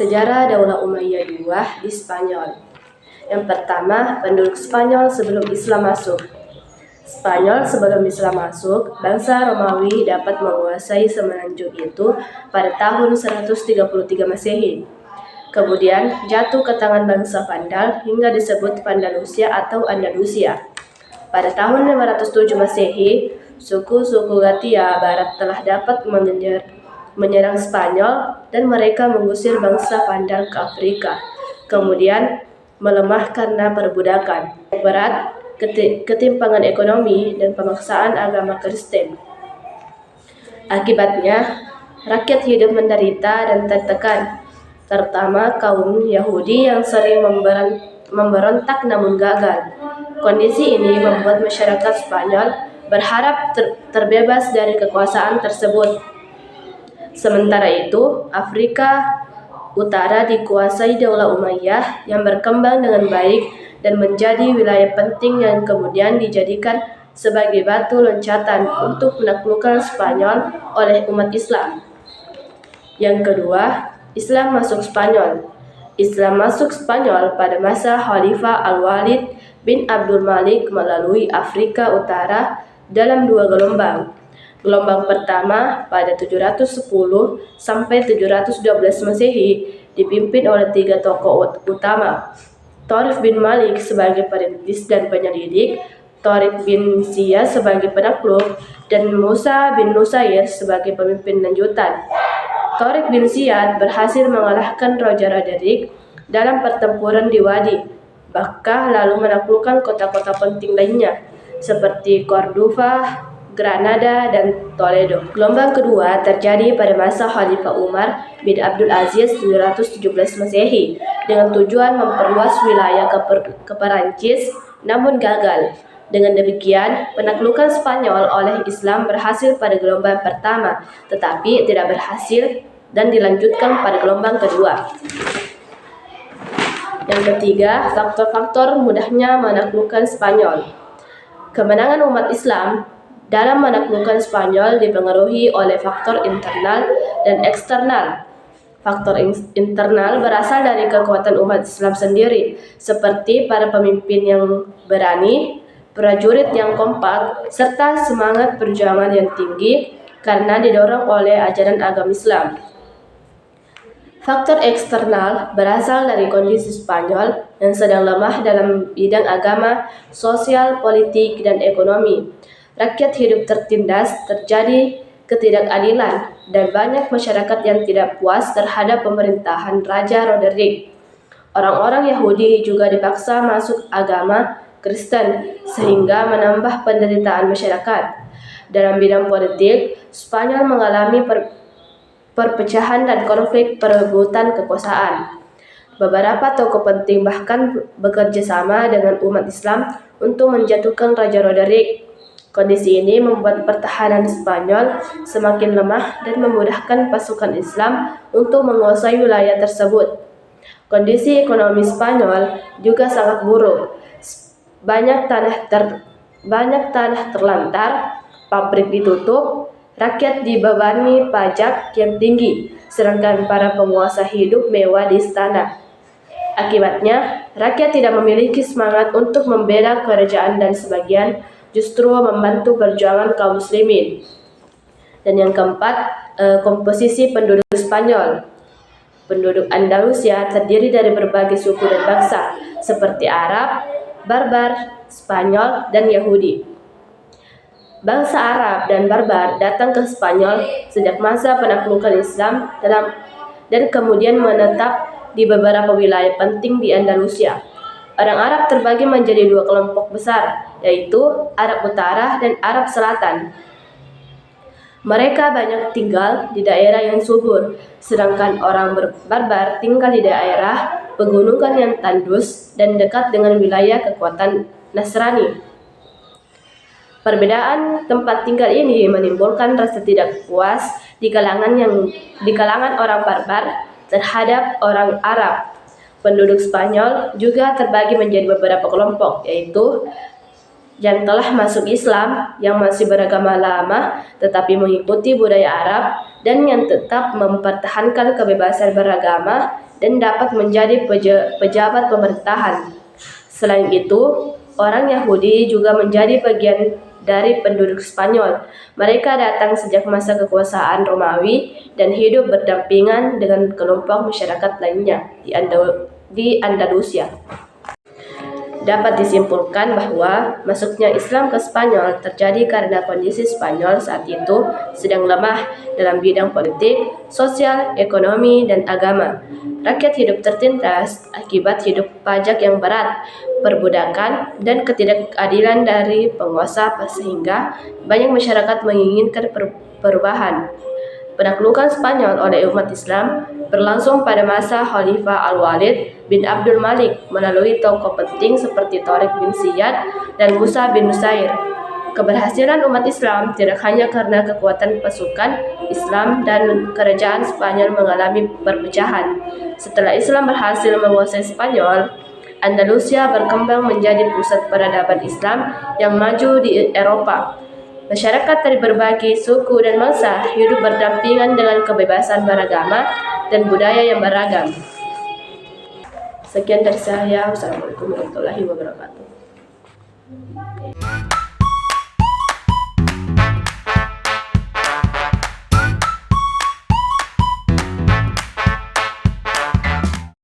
Sejarah Daulah Umayyah II di Spanyol. Yang pertama, penduduk Spanyol sebelum Islam masuk. Spanyol sebelum Islam masuk, bangsa Romawi dapat menguasai semenanjung itu pada tahun 133 Masehi. Kemudian jatuh ke tangan bangsa Vandal hingga disebut Vandalusia atau Andalusia. Pada tahun 507 Masehi, suku-suku Gatia Barat telah dapat menyerang Spanyol dan mereka mengusir bangsa Vandal ke Afrika. Kemudian melemah karena perbudakan berat, ketimpangan ekonomi, dan pemaksaan agama Kristen. Akibatnya, rakyat hidup menderita dan tertekan, terutama kaum Yahudi yang sering memberontak namun gagal. Kondisi ini membuat masyarakat Spanyol berharap terbebas dari kekuasaan tersebut. Sementara itu, Afrika Utara dikuasai Daulah Umayyah yang berkembang dengan baik dan menjadi wilayah penting yang kemudian dijadikan sebagai batu loncatan untuk menaklukkan Spanyol oleh umat Islam. Yang kedua, Islam masuk Spanyol. Islam masuk Spanyol pada masa Khalifah Al-Walid bin Abdul Malik melalui Afrika Utara dalam dua gelombang. Gelombang pertama pada 710 sampai 712 Masehi dipimpin oleh tiga tokoh utama, Tariq bin Malik sebagai perintis dan penyelidik, Tariq bin Ziyad sebagai penakluk, dan Musa bin Nusair sebagai pemimpin lanjutan. Tariq bin Ziyad berhasil mengalahkan Raja Roderick dalam pertempuran di Wadi Bakkah lalu menaklukkan kota-kota penting lainnya seperti Cordova, Granada, dan Toledo. Gelombang kedua terjadi pada masa Khalifah Umar bin Abdul Aziz 717 Masehi dengan tujuan memperluas wilayah ke Perancis, namun gagal. Dengan demikian, penaklukan Spanyol oleh Islam berhasil pada gelombang pertama, tetapi tidak berhasil dan dilanjutkan pada gelombang kedua. Yang ketiga, faktor-faktor mudahnya menaklukkan Spanyol. Kemenangan umat Islam dalam menaklukkan Spanyol dipengaruhi oleh faktor internal dan eksternal. Faktor internal berasal dari kekuatan umat Islam sendiri, seperti para pemimpin yang berani, prajurit yang kompak, serta semangat perjuangan yang tinggi karena didorong oleh ajaran agama Islam. Faktor eksternal berasal dari kondisi Spanyol yang sedang lemah dalam bidang agama, sosial, politik, dan ekonomi. Rakyat hidup tertindas, terjadi ketidakadilan, dan banyak masyarakat yang tidak puas terhadap pemerintahan Raja Roderick. Orang-orang Yahudi juga dipaksa masuk agama Kristen, sehingga menambah penderitaan masyarakat. Dalam bidang politik, Spanyol mengalami perpecahan dan konflik perebutan kekuasaan. Beberapa tokoh penting bahkan bekerja sama dengan umat Islam untuk menjatuhkan Raja Roderick. Kondisi ini membuat pertahanan Spanyol semakin lemah dan memudahkan pasukan Islam untuk menguasai wilayah tersebut. Kondisi ekonomi Spanyol juga sangat buruk. Banyak tanah terlantar, pabrik ditutup, rakyat dibebani pajak yang tinggi, sedangkan para penguasa hidup mewah di istana. Akibatnya, rakyat tidak memiliki semangat untuk membela kerajaan dan sebagian justru membantu perjuangan kaum muslimin. Dan yang keempat, komposisi penduduk Spanyol. Penduduk Andalusia terdiri dari berbagai suku dan bangsa, seperti Arab, Barbar, Spanyol, dan Yahudi. Bangsa Arab dan Barbar datang ke Spanyol sejak masa penaklukan Islam dan kemudian menetap di beberapa wilayah penting di Andalusia. Orang Arab terbagi menjadi dua kelompok besar, yaitu Arab Utara dan Arab Selatan. Mereka banyak tinggal di daerah yang subur, sedangkan orang Barbar tinggal di daerah pegunungan yang tandus dan dekat dengan wilayah kekuatan Nasrani. Perbedaan tempat tinggal ini menimbulkan rasa tidak puas di kalangan orang Barbar terhadap orang Arab. Penduduk Spanyol juga terbagi menjadi beberapa kelompok, yaitu yang telah masuk Islam, yang masih beragama lama tetapi mengikuti budaya Arab, dan yang tetap mempertahankan kebebasan beragama dan dapat menjadi pejabat pemerintahan. Selain itu, orang Yahudi juga menjadi bagian dari penduduk Spanyol. Mereka datang sejak masa kekuasaan Romawi dan hidup berdampingan dengan kelompok masyarakat lainnya di Andalusia. Dapat disimpulkan bahwa masuknya Islam ke Spanyol terjadi karena kondisi Spanyol saat itu sedang lemah dalam bidang politik, sosial, ekonomi, dan agama. Rakyat hidup tertindas akibat hidup pajak yang berat, perbudakan, dan ketidakadilan dari penguasa sehingga banyak masyarakat menginginkan perubahan. Penaklukan Spanyol oleh umat Islam berlangsung pada masa Khalifah Al-Walid bin Abdul Malik melalui tokoh penting seperti Tariq bin Ziyad dan Musa bin Nusair. Keberhasilan umat Islam tidak hanya karena kekuatan pasukan Islam dan kerajaan Spanyol mengalami perpecahan. Setelah Islam berhasil menguasai Spanyol, Andalusia berkembang menjadi pusat peradaban Islam yang maju di Eropa. Masyarakat dari berbagai suku dan bangsa hidup berdampingan dengan kebebasan beragama dan budaya yang beragam. Sekian dari saya. Wassalamualaikum warahmatullahi wabarakatuh.